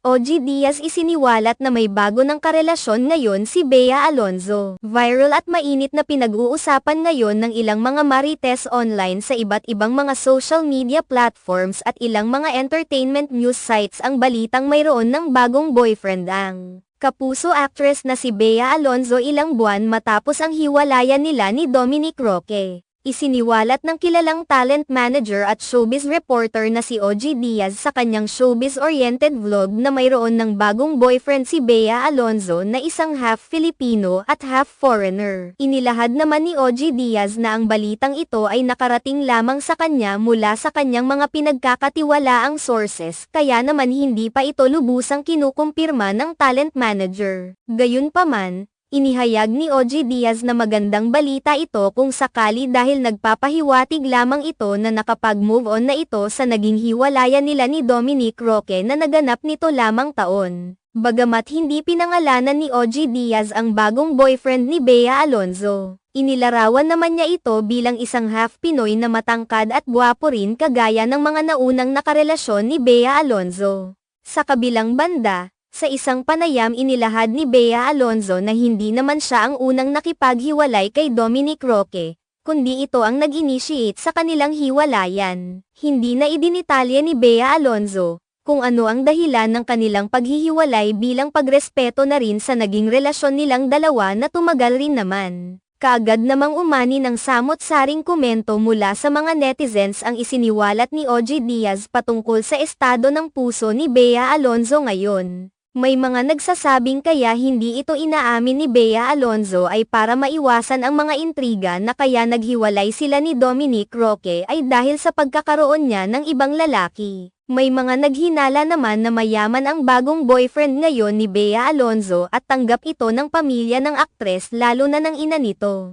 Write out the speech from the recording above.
OG Diaz isiniwalat na may bago ng karelasyon ngayon si Bea Alonzo. Viral at mainit na pinag-uusapan ngayon ng ilang mga marites online sa iba't ibang mga social media platforms at ilang mga entertainment news sites ang balitang mayroon ng bagong boyfriend ang kapuso actress na si Bea Alonzo ilang buwan matapos ang hiwalayan nila ni Dominic Roque. Isiniwalat ng kilalang talent manager at showbiz reporter na si OG Diaz sa kanyang showbiz-oriented vlog na mayroon ng bagong boyfriend si Bea Alonzo na isang half Filipino at half foreigner. Inilahad naman ni OG Diaz na ang balitang ito ay nakarating lamang sa kanya mula sa kanyang mga pinagkakatiwalaang sources kaya naman hindi pa ito lubusang kinukumpirma ng talent manager. Gayunpaman, inihayag ni OG Diaz na magandang balita ito kung sakali dahil nagpapahiwatig lamang ito na nakapag-move on na ito sa naging hiwalayan nila ni Dominic Roque na naganap nito lamang taon. Bagamat hindi pinangalanan ni OG Diaz ang bagong boyfriend ni Bea Alonzo, inilarawan naman niya ito bilang isang half Pinoy na matangkad at gwapo rin kagaya ng mga naunang nakarelasyon ni Bea Alonzo. Sa kabilang banda, sa isang panayam inilahad ni Bea Alonzo na hindi naman siya ang unang nakipaghiwalay kay Dominic Roque, kundi ito ang nag-initiate sa kanilang hiwalayan. Hindi na idinitalya ni Bea Alonzo kung ano ang dahilan ng kanilang paghihiwalay bilang pagrespeto na rin sa naging relasyon nilang dalawa na tumagal rin naman. Kaagad namang umani ng samot-saring komento mula sa mga netizens ang isiniwalat ni OG Diaz patungkol sa estado ng puso ni Bea Alonzo ngayon. May mga nagsasabing kaya hindi ito inaamin ni Bea Alonzo ay para maiwasan ang mga intriga na kaya naghiwalay sila ni Dominic Roque ay dahil sa pagkakaroon niya ng ibang lalaki. May mga naghinala naman na mayaman ang bagong boyfriend ngayon ni Bea Alonzo at tanggap ito ng pamilya ng aktres lalo na ng ina nito.